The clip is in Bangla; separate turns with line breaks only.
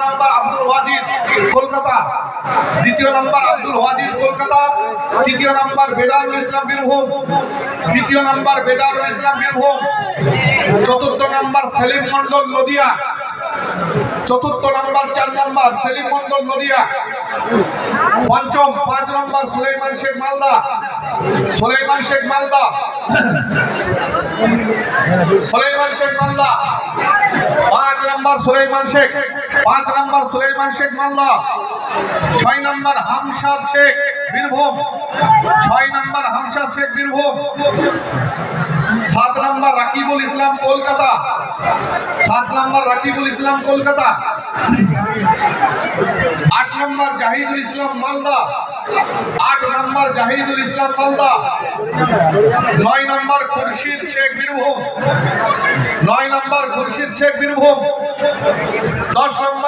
নম্বর আব্দুল ওয়াজিদ কলকাতা, দ্বিতীয় নম্বর আব্দুল ওয়াজিদ কলকাতা, তৃতীয় নম্বর বেদারুল ইসলাম বীরভূম, তৃতীয় নম্বর বেদারুল ইসলাম বীরভূম, চতুর্থ নম্বর সেলিম মন্ডল নদিয়া, চতুর্থ নম্বর 4 নম্বর সেলিম মন্ডল নদিয়া, পঞ্চম 5 নম্বর সুলাইমান শেখ মালদা, সুলাইমান শেখ মালদা, সুলাইমান শেখ মালদা, 5 নম্বর সুলাইমান শেখ, 5 নম্বর সুলাইমান শেখ মালদা, 6 নম্বর হামশাদ শেখ বীরভূম, 6 নম্বর হামশাদ শেখ বীরভূম, 7 নম্বর রাকিবুল ইসলাম কলকাতা, 7 নম্বর রাকিবুল ইসলাম কলকাতা, 8 নম্বর জাহিদুল ইসলাম মালদা, 8 নম্বর জাহিদুল ইসলাম মালদা, 9 নম্বর খুরশিদ শেখ বীরভূম, 9 নম্বর খুরশিদ শেখ বীরভূম, 10 নম্বর